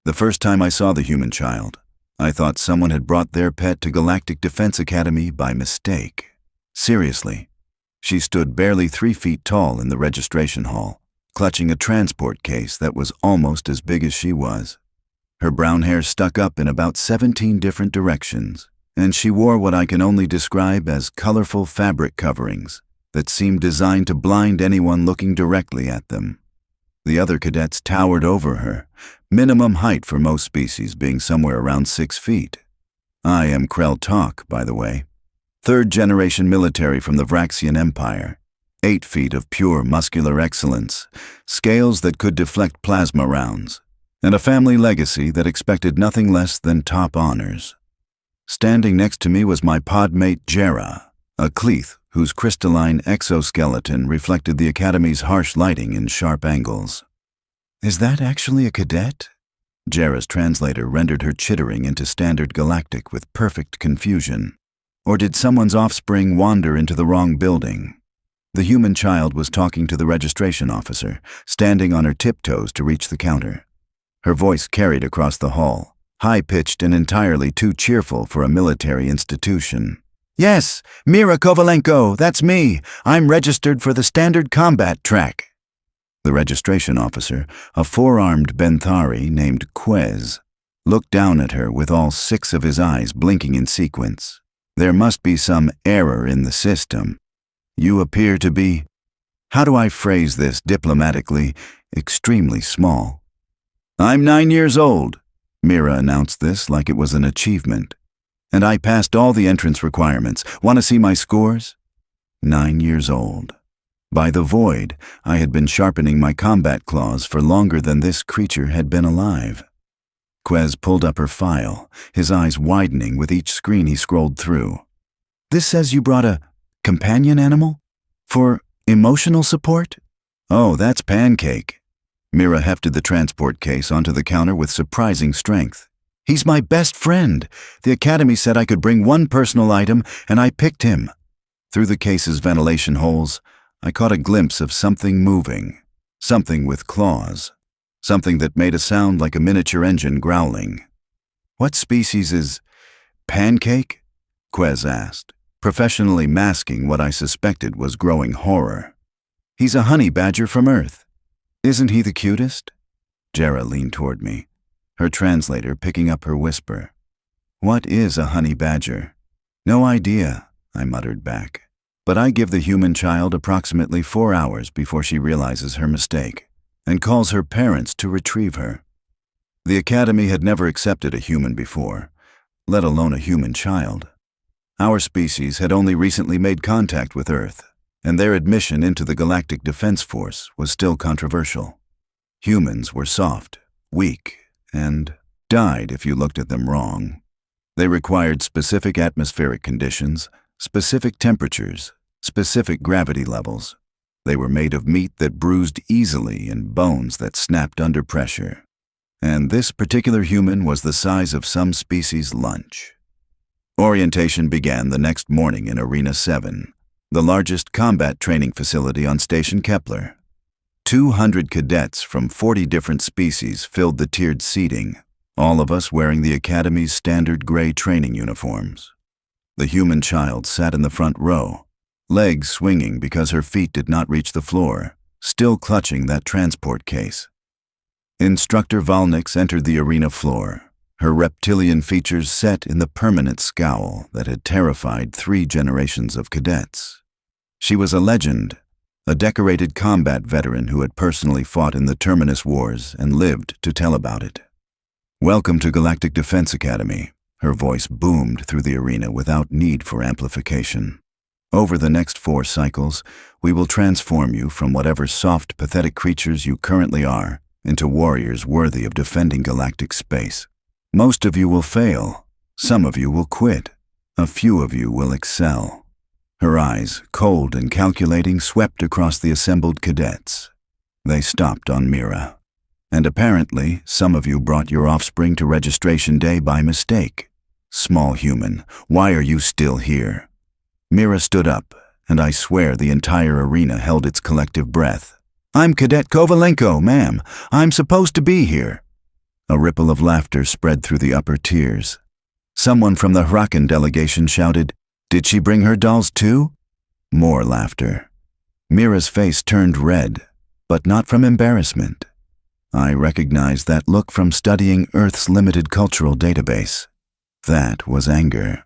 The first time I saw the human child, I thought someone had brought their pet to Galactic Defense Academy by mistake. Seriously, she stood barely 3 feet tall in the registration hall, clutching a transport case that was almost as big as she was. Her brown hair stuck up in about 17 different directions, and she wore what I can only describe as colorful fabric coverings that seemed designed to blind anyone looking directly at them. The other cadets towered over her, minimum height for most species being somewhere around 6 feet. I am Krell Talk, by the way. 3rd-generation military from the Vraxian Empire. 8 feet of pure muscular excellence, scales that could deflect plasma rounds, and a family legacy that expected nothing less than top honors. Standing next to me was my podmate Jera, a cleath whose crystalline exoskeleton reflected the Academy's harsh lighting in sharp angles. "Is that actually a cadet?" Jera's translator rendered her chittering into standard galactic with perfect confusion. Or did someone's offspring wander into the wrong building? The human child was talking to the registration officer, standing on her tiptoes to reach the counter. Her voice carried across the hall, high-pitched and entirely too cheerful for a military institution. "Yes, Mira Kovalenko, that's me. I'm registered for the standard combat track." The registration officer, a 4-armed Benthari named Quez, looked down at her with all 6 of his eyes blinking in sequence. "There must be some error in the system. You appear to be," how do I phrase this diplomatically, "extremely small." "I'm 9 years old," Mira announced this like it was an achievement. "And I passed all the entrance requirements. Want to see my scores?" 9 years old. By the void, I had been sharpening my combat claws for longer than this creature had been alive. Quez pulled up her file, his eyes widening with each screen he scrolled through. "This says you brought a companion animal? For emotional support?" "Oh, that's Pancake." Mira hefted the transport case onto the counter with surprising strength. "He's my best friend. The Academy said I could bring one personal item, and I picked him." Through the case's ventilation holes, I caught a glimpse of something moving, something with claws, something that made a sound like a miniature engine growling. "What species is Pancake?" Quez asked, professionally masking what I suspected was growing horror. "He's a honey badger from Earth." "Isn't he the cutest?" Jera leaned toward me, her translator picking up her whisper. "What is a honey badger?" "No idea," I muttered back. But I give the human child approximately 4 hours before she realizes her mistake and calls her parents to retrieve her. The Academy had never accepted a human before, let alone a human child. Our species had only recently made contact with Earth, and their admission into the Galactic Defense Force was still controversial. Humans were soft, weak, and died if you looked at them wrong. They required specific atmospheric conditions, specific temperatures, specific gravity levels. They were made of meat that bruised easily and bones that snapped under pressure. And this particular human was the size of some species' lunch. Orientation began the next morning in Arena 7, the largest combat training facility on Station Kepler. 200 cadets from 40 different species filled the tiered seating, all of us wearing the Academy's standard gray training uniforms. The human child sat in the front row, legs swinging because her feet did not reach the floor, still clutching that transport case. Instructor Valnix entered the arena floor, her reptilian features set in the permanent scowl that had terrified 3 generations of cadets. She was a legend, a decorated combat veteran who had personally fought in the Terminus Wars and lived to tell about it. "Welcome to Galactic Defense Academy." Her voice boomed through the arena without need for amplification. "Over the next 4 cycles, we will transform you from whatever soft, pathetic creatures you currently are into warriors worthy of defending galactic space. Most of you will fail. Some of you will quit. A few of you will excel." Her eyes, cold and calculating, swept across the assembled cadets. They stopped on Mira. "And apparently, some of you brought your offspring to registration day by mistake. Small human, why are you still here?" Mira stood up, and I swear the entire arena held its collective breath. "I'm Cadet Kovalenko, ma'am. I'm supposed to be here." A ripple of laughter spread through the upper tiers. Someone from the Hrakken delegation shouted, "Did she bring her dolls too?" More laughter. Mira's face turned red, but not from embarrassment. I recognized that look from studying Earth's limited cultural database. That was anger.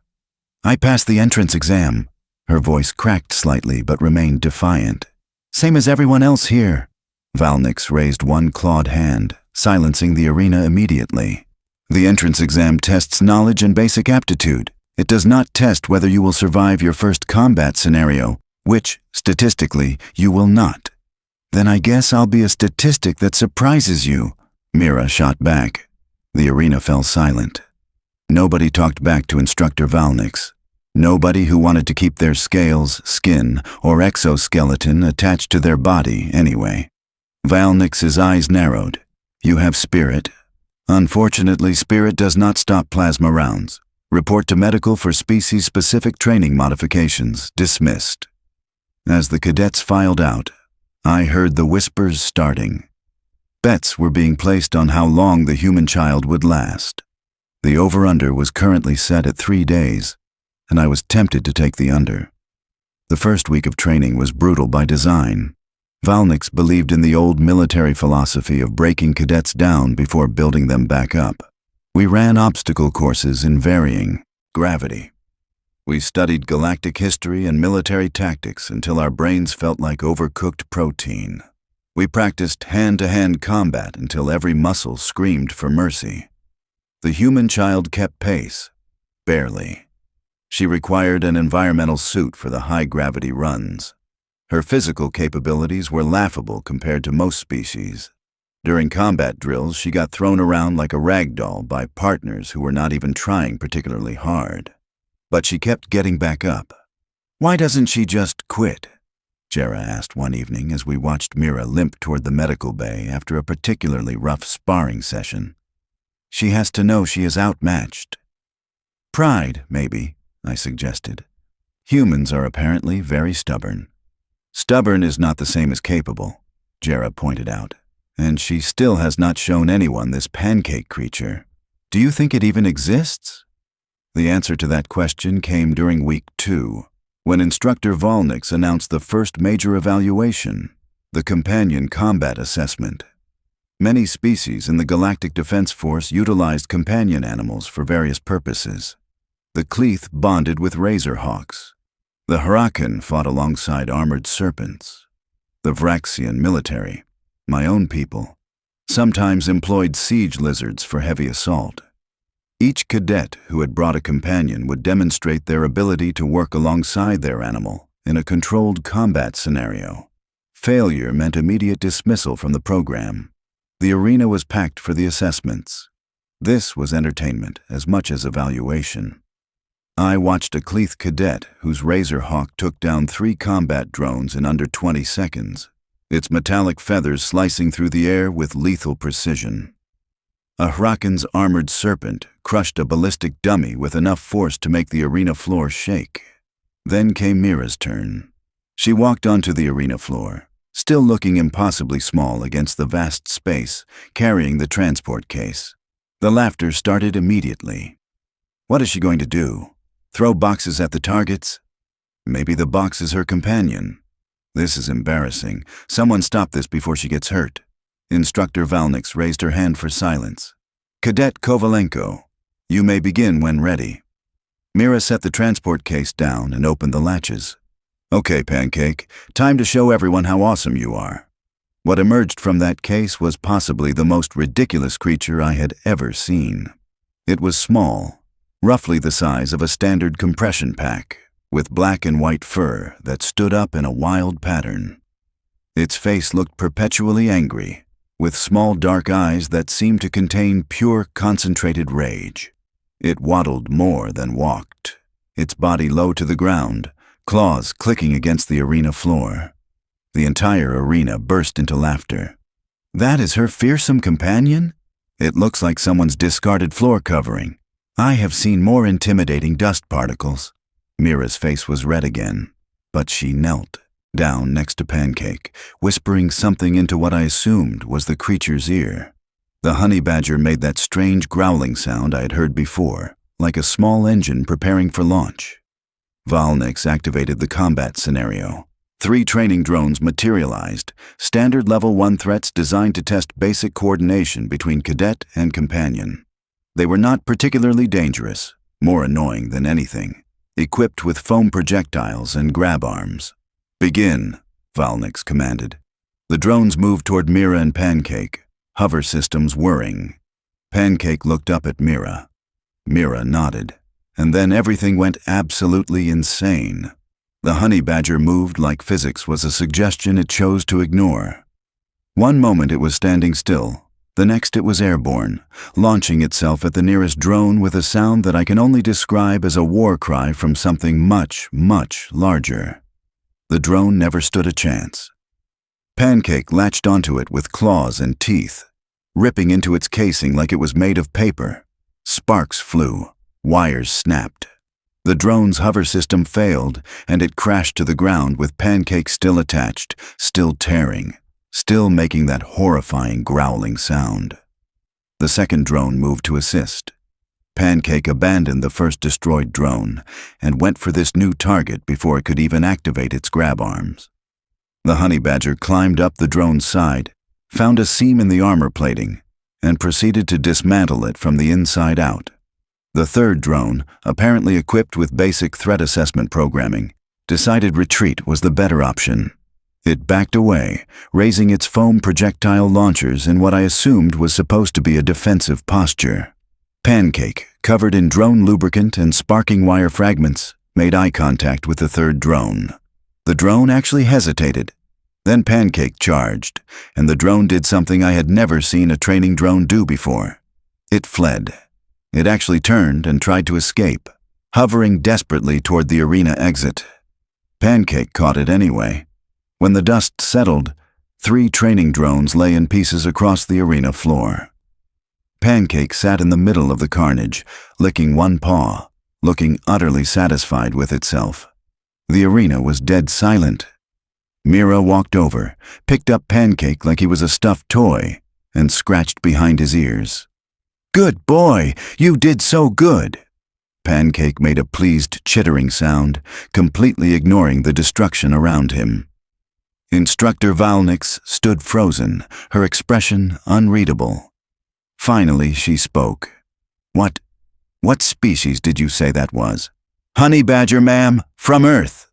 "I passed the entrance exam." Her voice cracked slightly but remained defiant. "Same as everyone else here." Valnix raised one clawed hand, silencing the arena immediately. "The entrance exam tests knowledge and basic aptitude. It does not test whether you will survive your first combat scenario, which, statistically, you will not." "Then I guess I'll be a statistic that surprises you," Mira shot back. The arena fell silent. Nobody talked back to Instructor Valnix. Nobody who wanted to keep their scales, skin, or exoskeleton attached to their body anyway. Valnix's eyes narrowed. "You have spirit." "Unfortunately, spirit does not stop plasma rounds. Report to medical for species-specific training modifications. Dismissed." As the cadets filed out, I heard the whispers starting. Bets were being placed on how long the human child would last. The over-under was currently set at 3 days, and I was tempted to take the under. The first week of training was brutal by design. Valnix believed in the old military philosophy of breaking cadets down before building them back up. We ran obstacle courses in varying gravity. We studied galactic history and military tactics until our brains felt like overcooked protein. We practiced hand-to-hand combat until every muscle screamed for mercy. The human child kept pace, barely. She required an environmental suit for the high-gravity runs. Her physical capabilities were laughable compared to most species. During combat drills, she got thrown around like a rag doll by partners who were not even trying particularly hard. But she kept getting back up. "Why doesn't she just quit?" Jera asked one evening as we watched Mira limp toward the medical bay after a particularly rough sparring session. "She has to know she is outmatched." "Pride, maybe," I suggested. "Humans are apparently very stubborn." "Stubborn is not the same as capable," Jera pointed out. "And she still has not shown anyone this pancake creature. Do you think it even exists?" The answer to that question came during week 2, when Instructor Valnix announced the first major evaluation, the Companion Combat Assessment. Many species in the Galactic Defense Force utilized companion animals for various purposes. The Cleath bonded with razorhawks. The Hrakken fought alongside armored serpents. The Vraxian military, my own people, sometimes employed siege lizards for heavy assault. Each cadet who had brought a companion would demonstrate their ability to work alongside their animal in a controlled combat scenario. Failure meant immediate dismissal from the program. The arena was packed for the assessments. This was entertainment as much as evaluation. I watched a Cleath cadet whose Razorhawk took down 3 combat drones in under 20 seconds, its metallic feathers slicing through the air with lethal precision. A Hrakken's armored serpent crushed a ballistic dummy with enough force to make the arena floor shake. Then came Mira's turn. She walked onto the arena floor, still looking impossibly small against the vast space, carrying the transport case. The laughter started immediately. What is she going to do? Throw boxes at the targets? Maybe the box is her companion. This is embarrassing. Someone stop this before she gets hurt. Instructor Valnix raised her hand for silence. "Cadet Kovalenko, you may begin when ready." Mira set the transport case down and opened the latches. "Okay, Pancake, time to show everyone how awesome you are." What emerged from that case was possibly the most ridiculous creature I had ever seen. It was small, roughly the size of a standard compression pack, with black and white fur that stood up in a wild pattern. Its face looked perpetually angry, with small dark eyes that seemed to contain pure concentrated rage. It waddled more than walked, its body low to the ground, claws clicking against the arena floor. The entire arena burst into laughter. "That is her fearsome companion? It looks like someone's discarded floor covering. I have seen more intimidating dust particles." Mira's face was red again, but she knelt down next to Pancake, whispering something into what I assumed was the creature's ear. The honey badger made that strange growling sound I had heard before, like a small engine preparing for launch. Valnix activated the combat scenario. 3 training drones materialized, standard level 1 threats designed to test basic coordination between cadet and companion. They were not particularly dangerous, more annoying than anything, equipped with foam projectiles and grab arms. "Begin," Valnix commanded. The drones moved toward Mira and Pancake, hover systems whirring. Pancake looked up at Mira. Mira nodded, and then everything went absolutely insane. The honey badger moved like physics was a suggestion it chose to ignore. One moment it was standing still, the next it was airborne, launching itself at the nearest drone with a sound that I can only describe as a war cry from something much, much larger. The drone never stood a chance. Pancake latched onto it with claws and teeth, ripping into its casing like it was made of paper. Sparks flew, wires snapped. The drone's hover system failed, and it crashed to the ground with Pancake still attached, still tearing, still making that horrifying growling sound. The second drone moved to assist. Pancake abandoned the first destroyed drone and went for this new target before it could even activate its grab arms. The honey badger climbed up the drone's side, found a seam in the armor plating, and proceeded to dismantle it from the inside out. The third drone, apparently equipped with basic threat assessment programming, decided retreat was the better option. It backed away, raising its foam projectile launchers in what I assumed was supposed to be a defensive posture. Pancake, covered in drone lubricant and sparking wire fragments, made eye contact with the third drone. The drone actually hesitated. Then Pancake charged, and the drone did something I had never seen a training drone do before. It fled. It actually turned and tried to escape, hovering desperately toward the arena exit. Pancake caught it anyway. When the dust settled, 3 training drones lay in pieces across the arena floor. Pancake sat in the middle of the carnage, licking one paw, looking utterly satisfied with itself. The arena was dead silent. Mira walked over, picked up Pancake like he was a stuffed toy, and scratched behind his ears. "Good boy, you did so good." Pancake made a pleased chittering sound, completely ignoring the destruction around him. Instructor Valnix stood frozen, her expression unreadable. Finally, she spoke. What species did you say that was?" "Honey badger, ma'am, from Earth."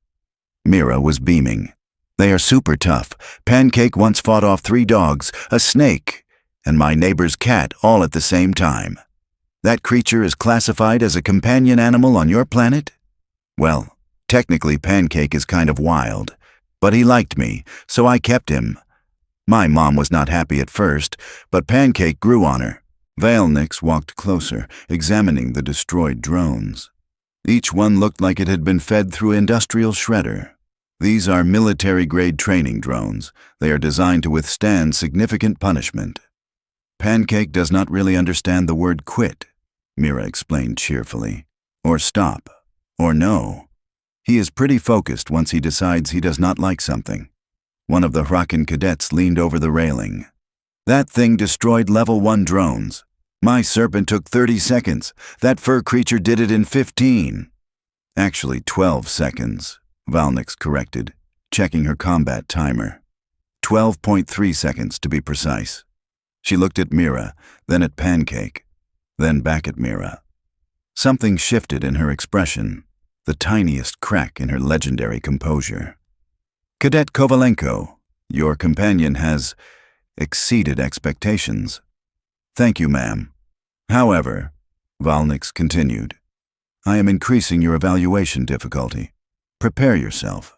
Mira was beaming. "They are super tough. Pancake once fought off 3 dogs, a snake, and my neighbor's cat all at the same time. That creature is classified as a companion animal on your planet? Well, technically Pancake is kind of wild, but he liked me, so I kept him. My mom was not happy at first, but Pancake grew on her." Valnix walked closer, examining the destroyed drones. Each one looked like it had been fed through industrial shredder. These are military-grade training drones. They are designed to withstand significant punishment. "Pancake does not really understand the word quit," Mira explained cheerfully. "Or stop. Or no. He is pretty focused once he decides he does not like something." One of the Hrakken cadets leaned over the railing. "That thing destroyed level 1 drones. My serpent took 30 seconds. That fur creature did it in 15. "Actually 12 seconds, Valnix corrected, checking her combat timer. 12.3 seconds to be precise. She looked at Mira, then at Pancake, then back at Mira. Something shifted in her expression, the tiniest crack in her legendary composure. "Cadet Kovalenko, your companion has exceeded expectations." "Thank you, ma'am. However," Valnix continued, "I am increasing your evaluation difficulty. Prepare yourself."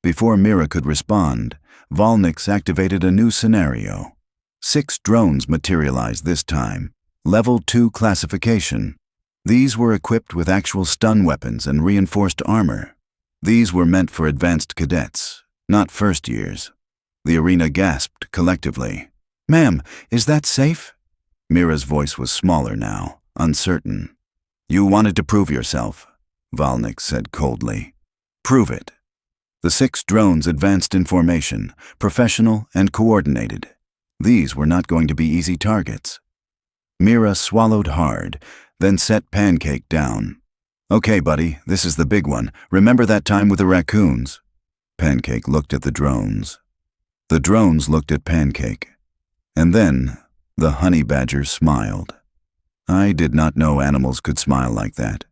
Before Mira could respond, Valnix activated a new scenario. 6 drones materialized this time, Level 2 classification. These were equipped with actual stun weapons and reinforced armor. These were meant for advanced cadets, not first years. The arena gasped collectively. "Ma'am, is that safe?" Mira's voice was smaller now, uncertain. "You wanted to prove yourself," Valnix said coldly. "Prove it." The 6 drones advanced in formation, professional and coordinated. These were not going to be easy targets. Mira swallowed hard, then set Pancake down. "Okay, buddy, this is the big one. Remember that time with the raccoons?" Pancake looked at the drones. The drones looked at Pancake. And then the honey badger smiled. I did not know animals could smile like that.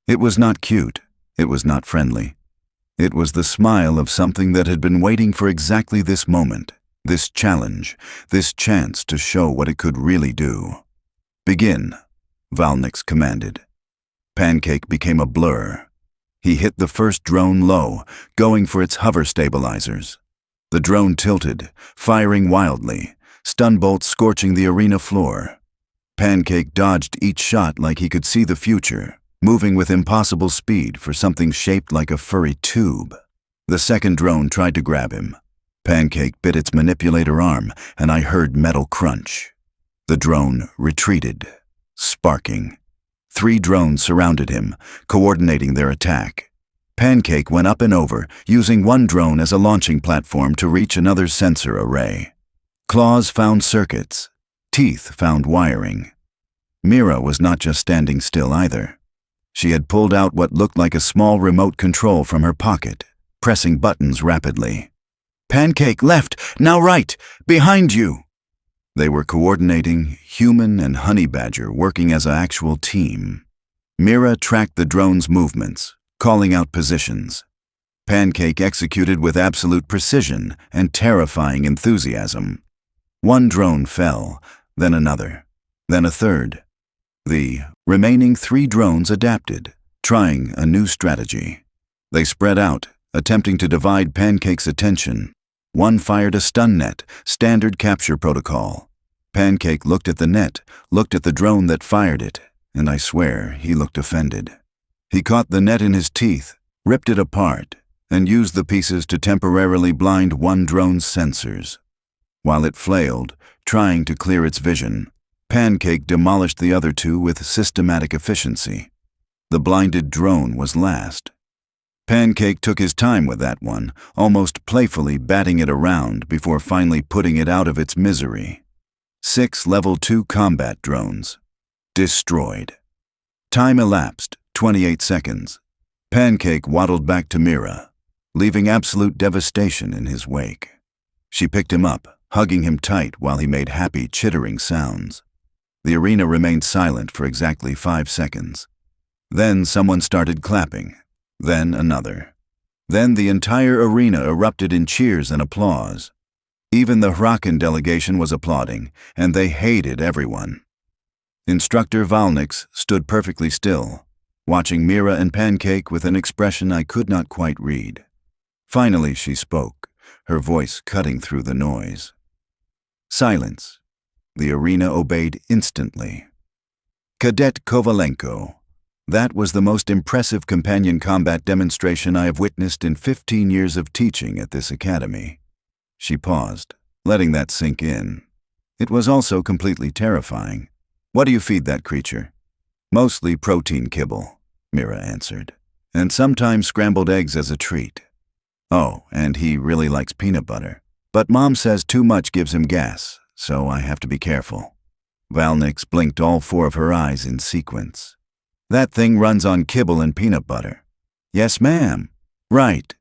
It was not cute. It was not friendly. It was the smile of something that had been waiting for exactly this moment, this challenge, this chance to show what it could really do. "Begin," Valnix commanded. Pancake became a blur. He hit the first drone low, going for its hover stabilizers. The drone tilted, firing wildly, stun bolts scorching the arena floor. Pancake dodged each shot like he could see the future, moving with impossible speed for something shaped like a furry tube. The second drone tried to grab him. Pancake bit its manipulator arm, and I heard metal crunch. The drone retreated, sparking. 3 drones surrounded him, coordinating their attack. Pancake went up and over, using one drone as a launching platform to reach another sensor array. Claws found circuits. Teeth found wiring. Mira was not just standing still either. She had pulled out what looked like a small remote control from her pocket, pressing buttons rapidly. "Pancake, left, now right, behind you!" They were coordinating, human and honey badger working as an actual team. Mira tracked the drone's movements, calling out positions. Pancake executed with absolute precision and terrifying enthusiasm. One drone fell, then another, then a third. The remaining 3 drones adapted, trying a new strategy. They spread out, attempting to divide Pancake's attention. One fired a stun net, standard capture protocol. Pancake looked at the net, looked at the drone that fired it, and I swear he looked offended. He caught the net in his teeth, ripped it apart, and used the pieces to temporarily blind one drone's sensors. While it flailed, trying to clear its vision, Pancake demolished the other 2 with systematic efficiency. The blinded drone was last. Pancake took his time with that one, almost playfully batting it around before finally putting it out of its misery. 6 level 2 combat drones. Destroyed. Time elapsed, 28 seconds. Pancake waddled back to Mira, leaving absolute devastation in his wake. She picked him up, hugging him tight while he made happy, chittering sounds. The arena remained silent for exactly 5 seconds. Then someone started clapping. Then another. Then the entire arena erupted in cheers and applause. Even the Hrakken delegation was applauding, and they hated everyone. Instructor Valnix stood perfectly still, watching Mira and Pancake with an expression I could not quite read. Finally she spoke, her voice cutting through the noise. Silence. The arena obeyed instantly. "Cadet Kovalenko. That was the most impressive companion combat demonstration I have witnessed in 15 years of teaching at this academy." She paused, letting that sink in. It was also completely terrifying. "What do you feed that creature?" "Mostly protein kibble," Mira answered, "and sometimes scrambled eggs as a treat." "Oh, and he really likes peanut butter. But Mom says too much gives him gas, so I have to be careful." Valnix blinked all 4 of her eyes in sequence. "That thing runs on kibble and peanut butter." "Yes, ma'am." "Right."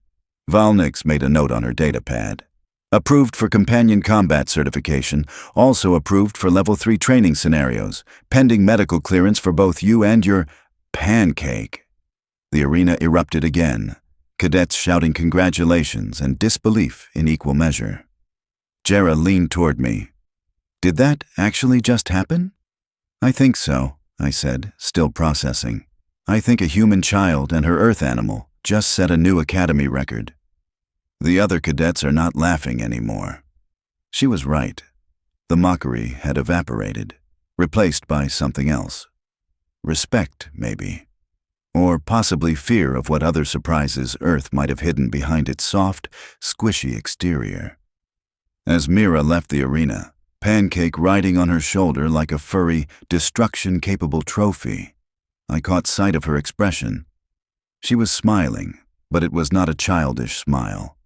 Valnix made a note on her datapad. "Approved for companion combat certification, also approved for level 3 training scenarios, pending medical clearance for both you and your Pancake." The arena erupted again, cadets shouting congratulations and disbelief in equal measure. Jera leaned toward me. "Did that actually just happen?" "I think so," I said, still processing. "I think a human child and her earth animal just set a new academy record." The other cadets are not laughing anymore. She was right. The mockery had evaporated, replaced by something else. Respect, maybe. Or possibly fear of what other surprises Earth might have hidden behind its soft, squishy exterior. As Mira left the arena, Pancake riding on her shoulder like a furry, destruction-capable trophy, I caught sight of her expression. She was smiling, but it was not a childish smile.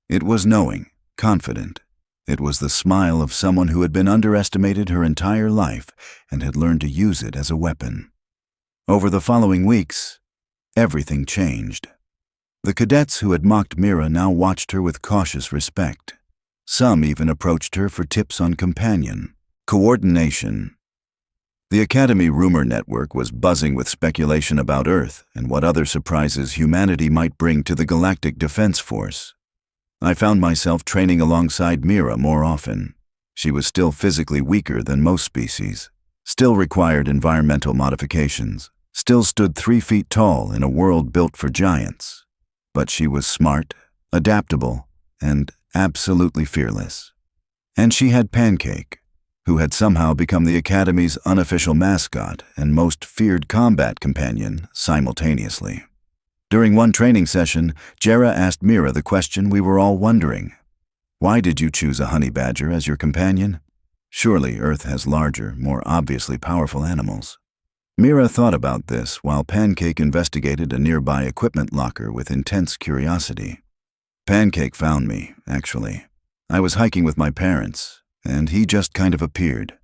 It was knowing, confident. It was the smile of someone who had been underestimated her entire life and had learned to use it as a weapon. Over the following weeks, everything changed. The cadets who had mocked Mira now watched her with cautious respect. Some even approached her for tips on companion coordination. The Academy rumor network was buzzing with speculation about Earth and what other surprises humanity might bring to the Galactic Defense Force. I found myself training alongside Mira more often. She was still physically weaker than most species, still required environmental modifications, still stood 3 feet tall in a world built for giants. But she was smart, adaptable, and absolutely fearless. And she had Pancake, who had somehow become the Academy's unofficial mascot and most feared combat companion simultaneously. During one training session, Jera asked Mira the question we were all wondering. Why did you choose a honey badger as your companion? Surely Earth has larger, more obviously powerful animals. Mira thought about this while Pancake investigated a nearby equipment locker with intense curiosity. Pancake found me, actually. I was hiking with my parents, and he just kind of appeared.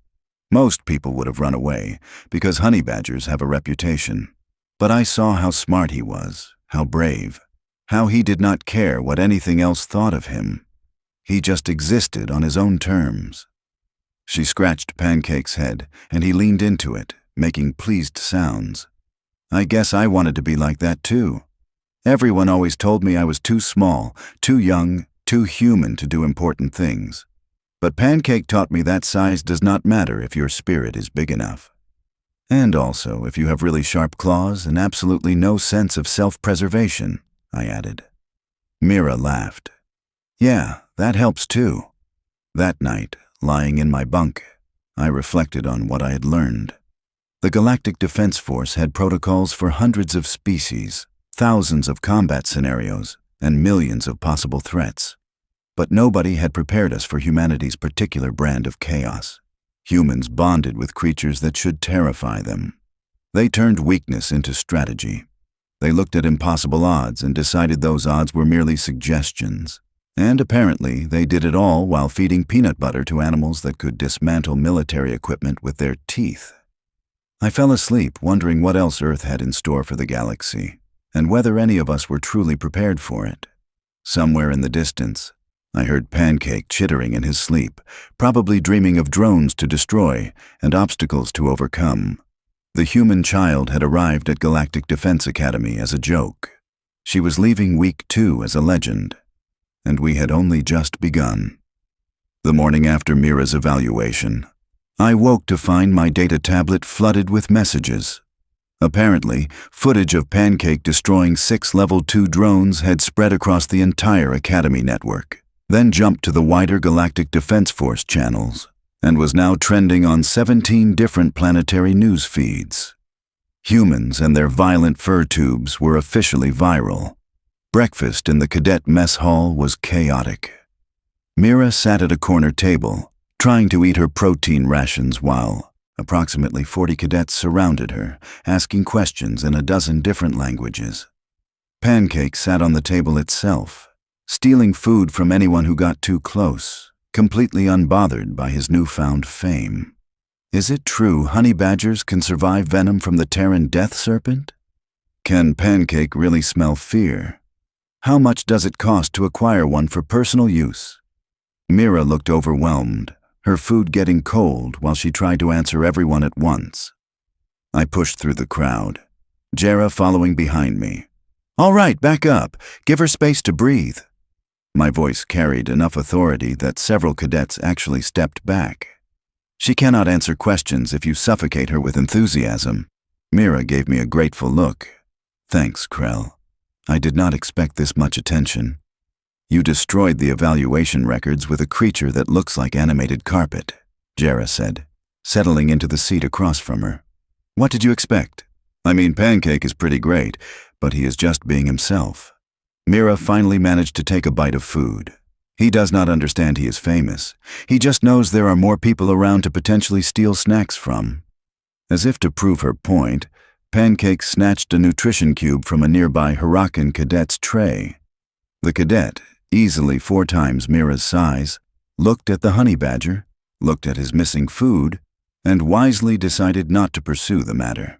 Most people would have run away, because honey badgers have a reputation. But I saw how smart he was, how brave, how he did not care what anything else thought of him. He just existed on his own terms. She scratched Pancake's head, and he leaned into it, making pleased sounds. I guess I wanted to be like that too. Everyone always told me I was too small, too young, too human to do important things. But Pancake taught me that size does not matter if your spirit is big enough. And also if you have really sharp claws and absolutely no sense of self-preservation, I added. Mira laughed. Yeah, that helps too. That night, lying in my bunk, I reflected on what I had learned. The Galactic Defense Force had protocols for hundreds of species, thousands of combat scenarios, and millions of possible threats. But nobody had prepared us for humanity's particular brand of chaos. Humans bonded with creatures that should terrify them. They turned weakness into strategy. They looked at impossible odds and decided those odds were merely suggestions. And apparently, they did it all while feeding peanut butter to animals that could dismantle military equipment with their teeth. I fell asleep wondering what else Earth had in store for the galaxy, and whether any of us were truly prepared for it. Somewhere in the distance, I heard Pancake chittering in his sleep, probably dreaming of drones to destroy and obstacles to overcome. The human child had arrived at Galactic Defense Academy as a joke. She was leaving week 2 as a legend, and we had only just begun. The morning after Mira's evaluation, I woke to find my data tablet flooded with messages. Apparently, footage of Pancake destroying 6 Level 2 drones had spread across the entire Academy network, then jumped to the wider Galactic Defense Force channels, and was now trending on 17 different planetary news feeds. Humans and their violent fur tubes were officially viral. Breakfast in the cadet mess hall was chaotic. Mira sat at a corner table, trying to eat her protein rations while approximately 40 cadets surrounded her, asking questions in a dozen different languages. Pancake sat on the table itself, stealing food from anyone who got too close, completely unbothered by his newfound fame. Is it true honey badgers can survive venom from the Terran death serpent? Can Pancake really smell fear? How much does it cost to acquire one for personal use? Mira looked overwhelmed, her food getting cold while she tried to answer everyone at once. I pushed through the crowd, Jera following behind me. All right, back up. Give her space to breathe. My voice carried enough authority that several cadets actually stepped back. She cannot answer questions if you suffocate her with enthusiasm. Mira gave me a grateful look. Thanks, Krell. I did not expect this much attention. You destroyed the evaluation records with a creature that looks like animated carpet, Jera said, settling into the seat across from her. What did you expect? I mean, Pancake is pretty great, but he is just being himself. Mira finally managed to take a bite of food. He does not understand he is famous. He just knows there are more people around to potentially steal snacks from. As if to prove her point, Pancake snatched a nutrition cube from a nearby Hrakken cadet's tray. The cadet, easily 4 times Mira's size, looked at the honey badger, looked at his missing food, and wisely decided not to pursue the matter.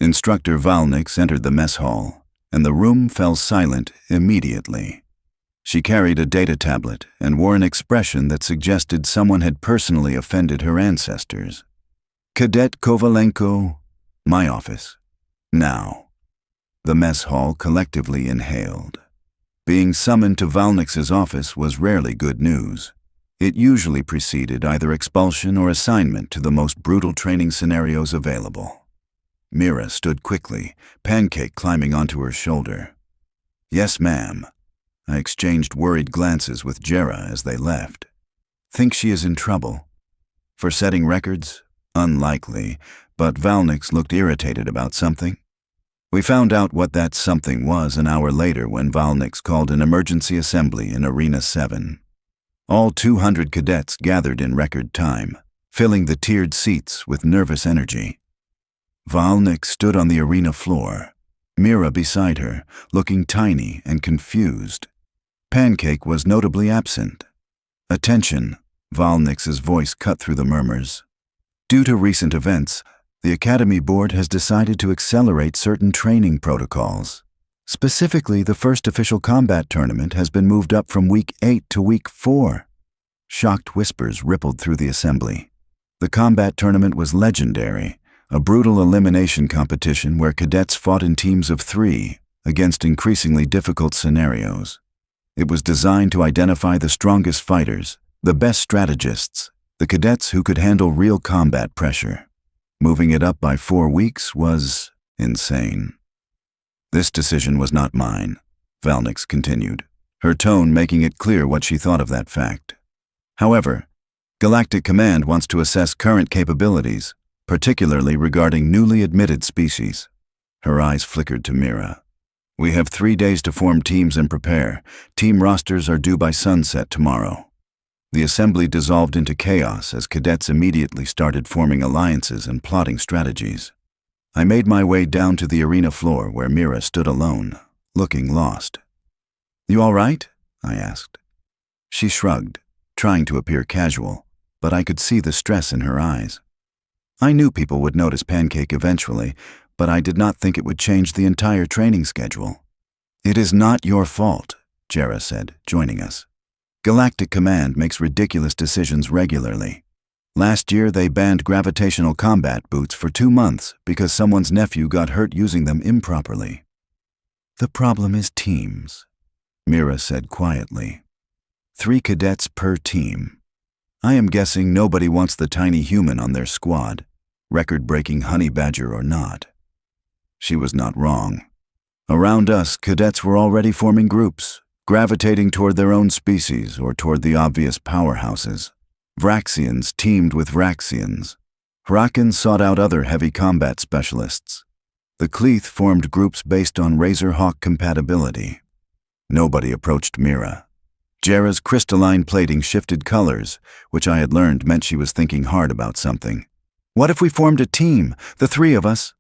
Instructor Valnix entered the mess hall, and the room fell silent immediately. She carried a data tablet and wore an expression that suggested someone had personally offended her ancestors. Cadet Kovalenko, my office. Now. The mess hall collectively inhaled. Being summoned to Valnix's office was rarely good news. It usually preceded either expulsion or assignment to the most brutal training scenarios available. Mira stood quickly, Pancake climbing onto her shoulder. Yes, ma'am. I exchanged worried glances with Jera as they left. Think she is in trouble? For setting records? Unlikely, but Valnix looked irritated about something. We found out what that something was an hour later when Valnix called an emergency assembly in Arena 7. All 200 cadets gathered in record time, filling the tiered seats with nervous energy. Valnix stood on the arena floor, Mira beside her, looking tiny and confused. Pancake was notably absent. Attention, Valnix's voice cut through the murmurs. Due to recent events, the Academy Board has decided to accelerate certain training protocols. Specifically, the first official combat tournament has been moved up from Week 8 to Week 4. Shocked whispers rippled through the assembly. The combat tournament was legendary, a brutal elimination competition where cadets fought in teams of 3 against increasingly difficult scenarios. It was designed to identify the strongest fighters, the best strategists, the cadets who could handle real combat pressure. Moving it up by 4 weeks was insane. This decision was not mine, Valnix continued, her tone making it clear what she thought of that fact. However, Galactic Command wants to assess current capabilities, particularly regarding newly admitted species. Her eyes flickered to Mira. We have 3 days to form teams and prepare. Team rosters are due by sunset tomorrow. The assembly dissolved into chaos as cadets immediately started forming alliances and plotting strategies. I made my way down to the arena floor where Mira stood alone, looking lost. You all right? I asked. She shrugged, trying to appear casual, but I could see the stress in her eyes. I knew people would notice Pancake eventually, but I did not think it would change the entire training schedule. It is not your fault, Jera said, joining us. Galactic Command makes ridiculous decisions regularly. Last year, they banned gravitational combat boots for 2 months because someone's nephew got hurt using them improperly. The problem is teams, Mira said quietly. 3 cadets per team. I am guessing nobody wants the tiny human on their squad, record-breaking honey badger or not. She was not wrong. Around us, cadets were already forming groups, gravitating toward their own species or toward the obvious powerhouses. Vraxians teamed with Vraxians. Hrakken sought out other heavy combat specialists. The Cleath formed groups based on Razorhawk compatibility. Nobody approached Mira. Jera's crystalline plating shifted colors, which I had learned meant she was thinking hard about something. What if we formed a team, the 3 of us?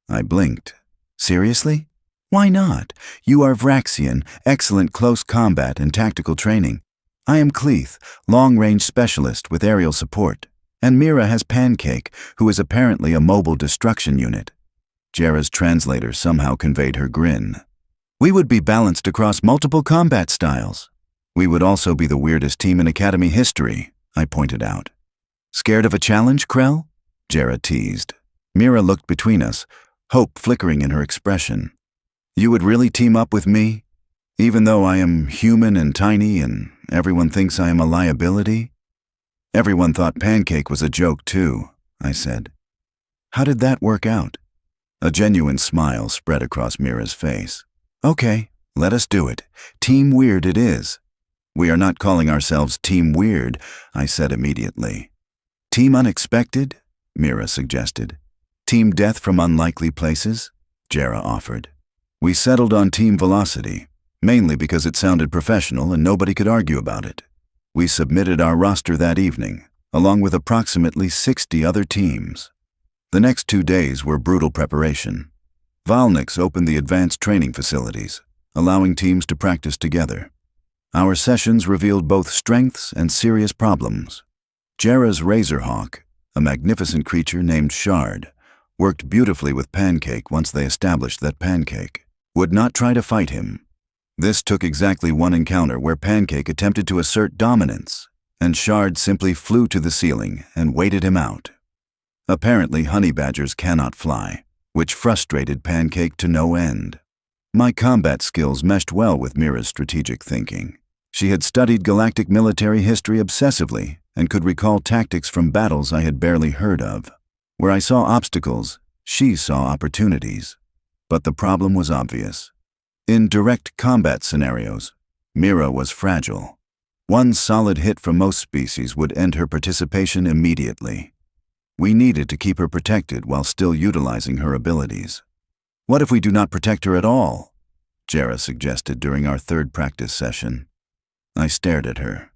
I blinked. Seriously? Why not? You are Vraxian, excellent close combat and tactical training. I am Cleath, long-range specialist with aerial support, and Mira has Pancake, who is apparently a mobile destruction unit. Jera's translator somehow conveyed her grin. We would be balanced across multiple combat styles. We would also be the weirdest team in Academy history, I pointed out. Scared of a challenge, Krell? Jera teased. Mira looked between us, hope flickering in her expression. You would really team up with me? Even though I am human and tiny and everyone thinks I am a liability? Everyone thought Pancake was a joke too, I said. How did that work out? A genuine smile spread across Mira's face. Okay, let us do it. Team Weird it is. We are not calling ourselves Team Weird, I said immediately. Team Unexpected? Mira suggested. Team Death from Unlikely Places? Jera offered. We settled on Team Velocity, mainly because it sounded professional and nobody could argue about it. We submitted our roster that evening, along with approximately 60 other teams. The next 2 days were brutal preparation. Valnix opened the advanced training facilities, allowing teams to practice together. Our sessions revealed both strengths and serious problems. Jera's Razorhawk, a magnificent creature named Shard, worked beautifully with Pancake once they established that Pancake would not try to fight him. This took exactly one encounter where Pancake attempted to assert dominance, and Shard simply flew to the ceiling and waited him out. Apparently, honey badgers cannot fly, which frustrated Pancake to no end. My combat skills meshed well with Mira's strategic thinking. She had studied galactic military history obsessively and could recall tactics from battles I had barely heard of. Where I saw obstacles, she saw opportunities. But the problem was obvious. In direct combat scenarios, Mira was fragile. One solid hit from most species would end her participation immediately. We needed to keep her protected while still utilizing her abilities. "What if we do not protect her at all?" Jera suggested during our third practice session. I stared at her.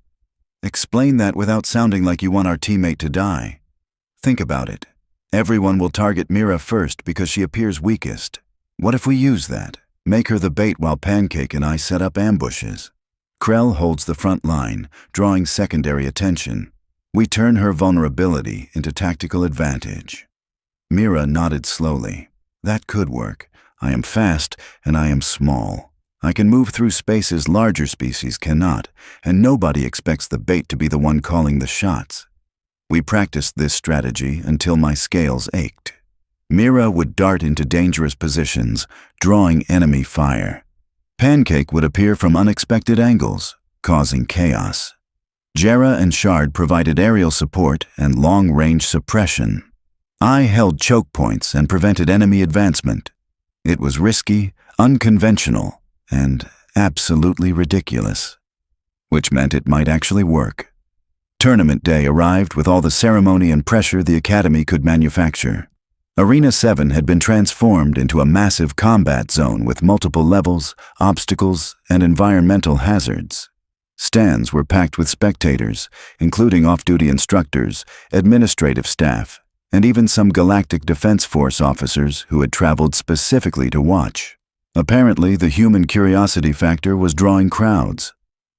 "Explain that without sounding like you want our teammate to die. Think about it. Everyone will target Mira first because she appears weakest. What if we use that? Make her the bait while Pancake and I set up ambushes. Krell holds the front line, drawing secondary attention. We turn her vulnerability into tactical advantage." Mira nodded slowly. "That could work. I am fast and I am small. I can move through spaces larger species cannot, and nobody expects the bait to be the one calling the shots." We practiced this strategy until my scales ached. Mira would dart into dangerous positions, drawing enemy fire. Pancake would appear from unexpected angles, causing chaos. Jera and Shard provided aerial support and long-range suppression. I held choke points and prevented enemy advancement. It was risky, unconventional, and absolutely ridiculous. Which meant it might actually work. Tournament day arrived with all the ceremony and pressure the Academy could manufacture. Arena 7 had been transformed into a massive combat zone with multiple levels, obstacles, and environmental hazards. Stands were packed with spectators, including off-duty instructors, administrative staff, and even some Galactic Defense Force officers who had traveled specifically to watch. Apparently, the human curiosity factor was drawing crowds.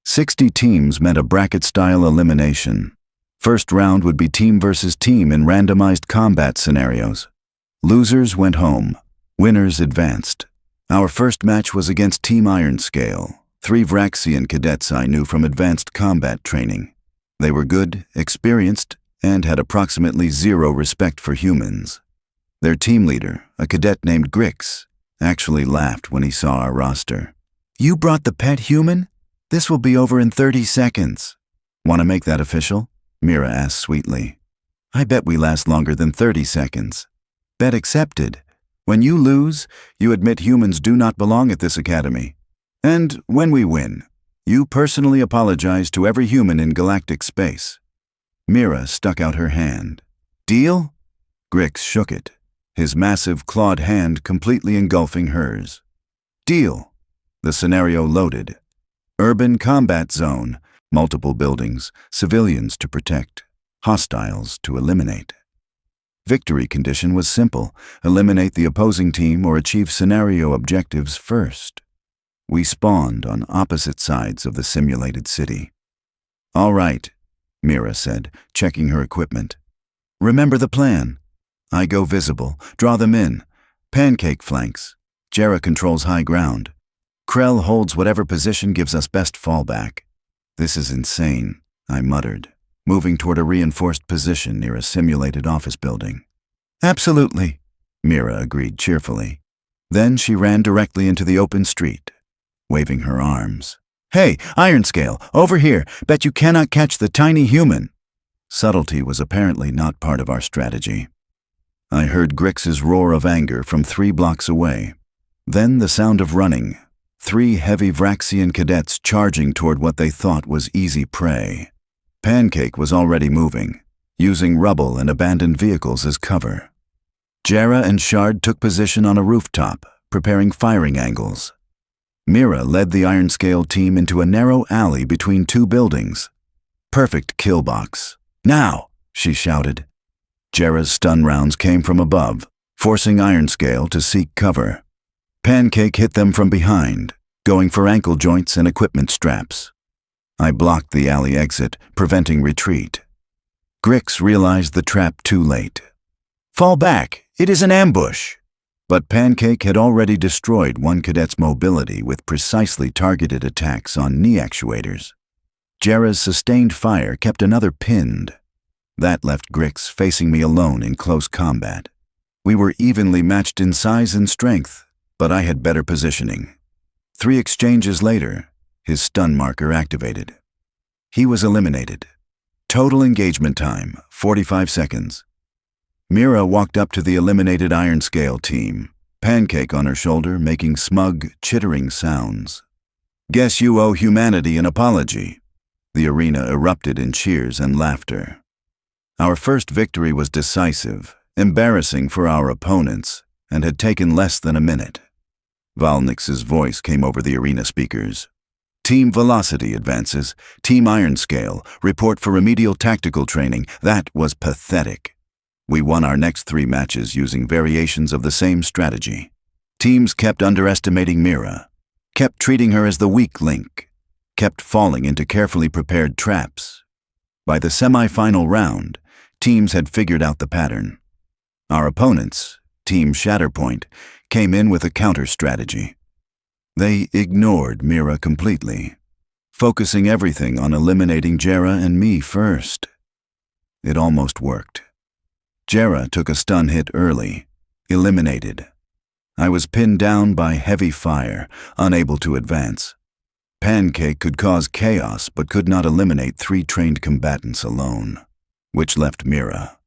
60 teams meant a bracket-style elimination. First round would be team versus team in randomized combat scenarios. Losers went home. Winners advanced. Our first match was against Team Ironscale, 3 Vraxian cadets I knew from advanced combat training. They were good, experienced, and had approximately zero respect for humans. Their team leader, a cadet named Grix, actually laughed when he saw our roster. "You brought the pet human? This will be over in 30 seconds. Want to make that official?" Mira asked sweetly. "I bet we last longer than 30 seconds. Bet accepted. When you lose, you admit humans do not belong at this academy. And when we win, you personally apologize to every human in galactic space." Mira stuck out her hand. "Deal?" Grix shook it, his massive clawed hand completely engulfing hers. "Deal." The scenario loaded. Urban combat zone, multiple buildings, civilians to protect, hostiles to eliminate. Victory condition was simple: eliminate the opposing team or achieve scenario objectives first. We spawned on opposite sides of the simulated city. "All right," Mira said, checking her equipment. "Remember the plan. I go visible, draw them in. Pancake flanks. Jera controls high ground. Krell holds whatever position gives us best fallback." "This is insane," I muttered, moving toward a reinforced position near a simulated office building. "Absolutely," Mira agreed cheerfully. Then she ran directly into the open street, waving her arms. "Hey, Ironscale, over here! Bet you cannot catch the tiny human!" Subtlety was apparently not part of our strategy. I heard Grix's roar of anger from 3 blocks away. Then the sound of running. 3 heavy Vraxian cadets charging toward what they thought was easy prey. Pancake was already moving, using rubble and abandoned vehicles as cover. Jera and Shard took position on a rooftop, preparing firing angles. Mira led the Ironscale team into a narrow alley between 2 buildings. Perfect kill box. "Now!" she shouted. Jera's stun rounds came from above, forcing Ironscale to seek cover. Pancake hit them from behind, going for ankle joints and equipment straps. I blocked the alley exit, preventing retreat. Grix realized the trap too late. "Fall back! It is an ambush!" But Pancake had already destroyed one cadet's mobility with precisely targeted attacks on knee actuators. Jera's sustained fire kept another pinned. That left Grix facing me alone in close combat. We were evenly matched in size and strength, but I had better positioning. 3 exchanges later, his stun marker activated. He was eliminated. Total engagement time, 45 seconds. Mira walked up to the eliminated Iron Scale team, Pancake on her shoulder making smug, chittering sounds. "Guess you owe humanity an apology." The arena erupted in cheers and laughter. Our first victory was decisive, embarrassing for our opponents, and had taken less than a minute. Valnix's voice came over the arena speakers. "Team Velocity advances. Team Iron Scale, report for remedial tactical training." That was pathetic. We won our next 3 matches using variations of the same strategy. Teams kept underestimating Mira, kept treating her as the weak link, kept falling into carefully prepared traps. By the semifinal round, teams had figured out the pattern. Our opponents, Team Shatterpoint, came in with a counter strategy. They ignored Mira completely, focusing everything on eliminating Jera and me first. It almost worked. Jera took a stun hit early, eliminated. I was pinned down by heavy fire, unable to advance. Pancake could cause chaos but could not eliminate 3 trained combatants alone, which left Mira.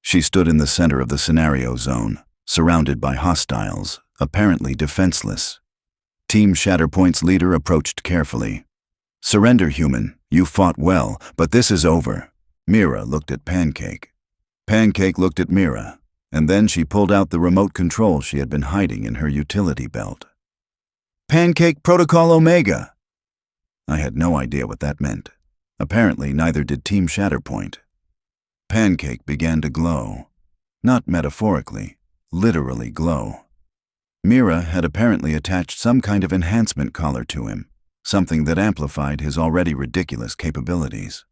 She stood in the center of the scenario zone, surrounded by hostiles, apparently defenseless. Team Shatterpoint's leader approached carefully. "Surrender, human. You fought well, but this is over." Mira looked at Pancake. Pancake looked at Mira, and then she pulled out the remote control she had been hiding in her utility belt. "Pancake Protocol Omega." I had no idea what that meant. Apparently, neither did Team Shatterpoint. Pancake began to glow. Not metaphorically, literally glow. Mira had apparently attached some kind of enhancement collar to him, something that amplified his already ridiculous capabilities.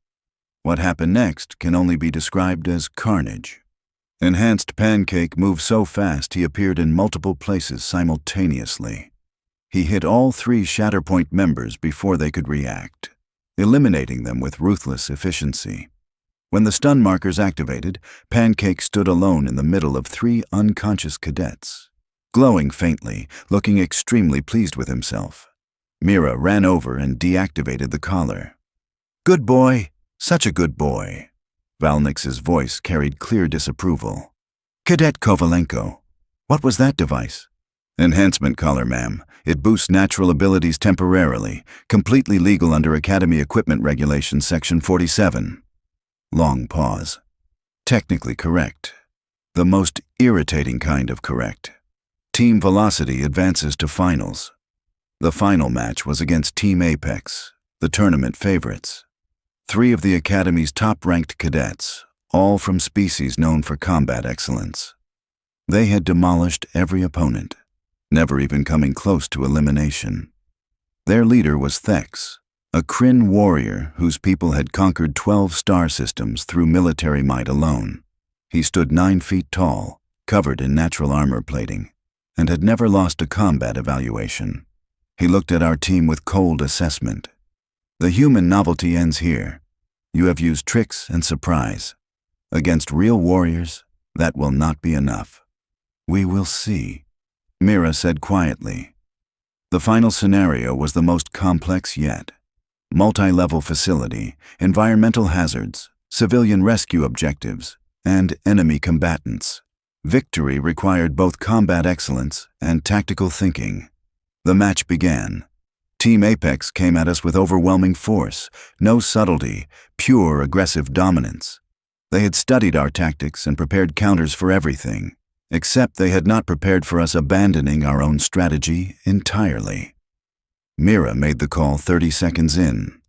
What happened next can only be described as carnage. Enhanced Pancake moved so fast he appeared in multiple places simultaneously. He hit all 3 Shatterpoint members before they could react, eliminating them with ruthless efficiency. When the stun markers activated, Pancake stood alone in the middle of 3 unconscious cadets, glowing faintly, looking extremely pleased with himself. Mira ran over and deactivated the collar. "Good boy. Such a good boy." Valnix's voice carried clear disapproval. "Cadet Kovalenko, what was that device?" "Enhancement collar, ma'am. It boosts natural abilities temporarily, completely legal under Academy Equipment Regulations Section 47. Long pause. Technically correct. The most irritating kind of correct. Team Velocity advances to finals. The final match was against Team Apex, the tournament favorites. 3 of the Academy's top-ranked cadets, all from species known for combat excellence. They had demolished every opponent, never even coming close to elimination. Their leader was Thex, a Kryn warrior whose people had conquered 12 star systems through military might alone. He stood 9 feet tall, covered in natural armor plating, and had never lost a combat evaluation. He looked at our team with cold assessment. "The human novelty ends here. You have used tricks and surprise. Against real warriors, that will not be enough." "We will see," Mira said quietly. The final scenario was the most complex yet. Multi-level facility, environmental hazards, civilian rescue objectives, and enemy combatants. Victory required both combat excellence and tactical thinking. The match began. Team Apex came at us with overwhelming force, no subtlety, pure aggressive dominance. They had studied our tactics and prepared counters for everything, except they had not prepared for us abandoning our own strategy entirely. Mira made the call 30 seconds in.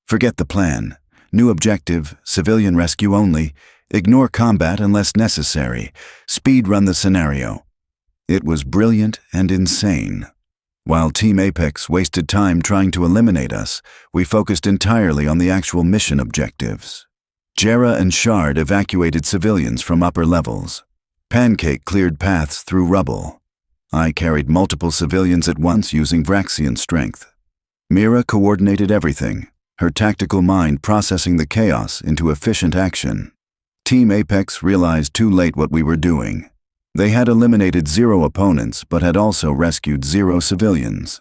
"Forget the plan. New objective, civilian rescue only. Ignore combat unless necessary. Speed run the scenario." It was brilliant and insane. While Team Apex wasted time trying to eliminate us, we focused entirely on the actual mission objectives. Jera and Shard evacuated civilians from upper levels. Pancake cleared paths through rubble. I carried multiple civilians at once using Vraxian strength. Mira coordinated everything, her tactical mind processing the chaos into efficient action. Team Apex realized too late what we were doing. They had eliminated 0 opponents but had also rescued 0 civilians.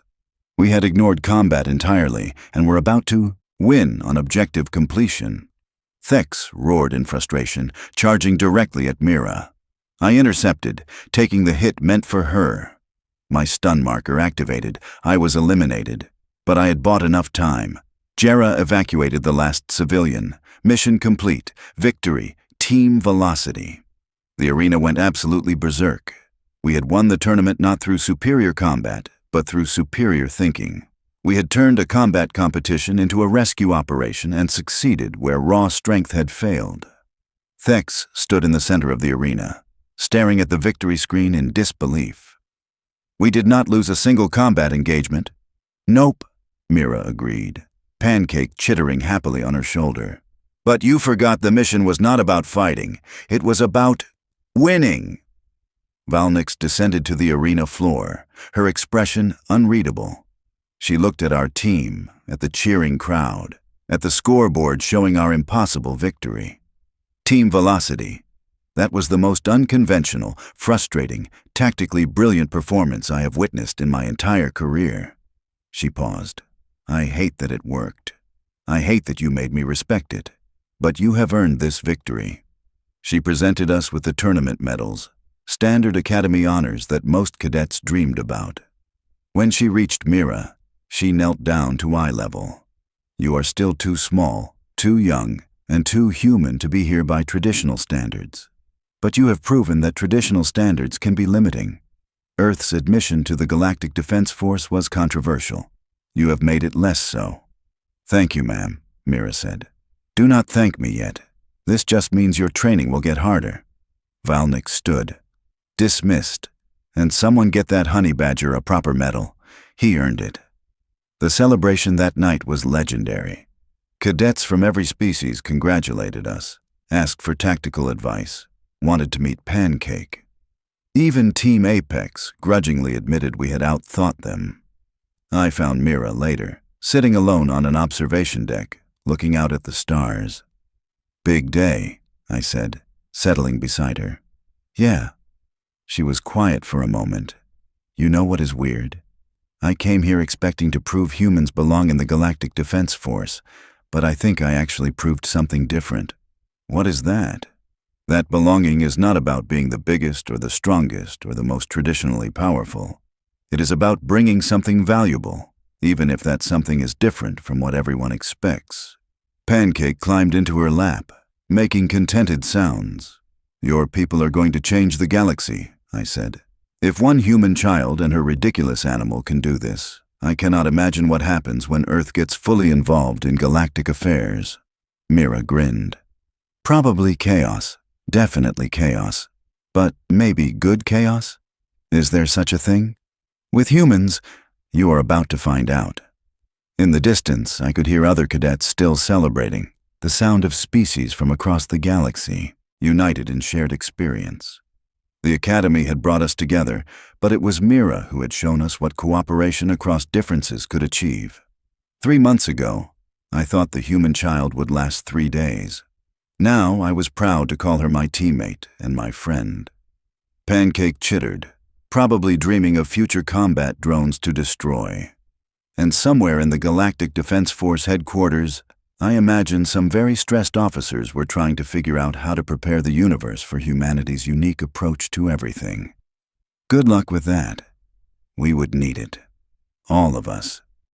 We had ignored combat entirely and were about to win on objective completion. Thex roared in frustration, charging directly at Mira. I intercepted, taking the hit meant for her. My stun marker activated. I was eliminated. But I had bought enough time. Jera evacuated the last civilian. Mission complete. Victory. Team velocity. The arena went absolutely berserk. We had won the tournament not through superior combat, but through superior thinking. We had turned a combat competition into a rescue operation and succeeded where raw strength had failed. Thex stood in the center of the arena, staring at the victory screen in disbelief. We did not lose a single combat engagement. Nope, Mira agreed, Pancake chittering happily on her shoulder. But you forgot the mission was not about fighting. It was about winning. Valnix descended to the arena floor, her expression unreadable. She looked at our team, at the cheering crowd, at the scoreboard showing our impossible victory. Team velocity. That was the most unconventional, frustrating, tactically brilliant performance I have witnessed in my entire career. She paused. I hate that it worked. I hate that you made me respect it. But you have earned this victory. She presented us with the tournament medals, standard academy honors that most cadets dreamed about. When she reached Mira, she knelt down to eye level. You are still too small, too young, and too human to be here by traditional standards. But you have proven that traditional standards can be limiting. Earth's admission to the Galactic Defense Force was controversial. You have made it less so. Thank you, ma'am, Mira said. Do not thank me yet. This just means your training will get harder. Valnix stood. Dismissed. And someone get that honey badger a proper medal. He earned it. The celebration that night was legendary. Cadets from every species congratulated us, asked for tactical advice, wanted to meet Pancake. Even Team Apex grudgingly admitted we had outthought them. I found Mira later, sitting alone on an observation deck, looking out at the stars. Big day, I said, settling beside her. Yeah. She was quiet for a moment. You know what is weird? I came here expecting to prove humans belong in the Galactic Defense Force, but I think I actually proved something different. What is that? That belonging is not about being the biggest or the strongest or the most traditionally powerful. It is about bringing something valuable, even if that something is different from what everyone expects. Pancake climbed into her lap, making contented sounds. Your people are going to change the galaxy, I said. If one human child and her ridiculous animal can do this, I cannot imagine what happens when Earth gets fully involved in galactic affairs. Mira grinned. Probably chaos. Definitely chaos. But maybe good chaos? Is there such a thing? With humans, you are about to find out. In the distance, I could hear other cadets still celebrating, the sound of species from across the galaxy, united in shared experience. The Academy had brought us together, but it was Mira who had shown us what cooperation across differences could achieve. 3 months ago, I thought the human child would last 3 days. Now I was proud to call her my teammate and my friend. Pancake chittered, probably dreaming of future combat drones to destroy. And somewhere in the Galactic Defense Force headquarters, I imagine some very stressed officers were trying to figure out how to prepare the universe for humanity's unique approach to everything. Good luck with that. We would need it. All of us.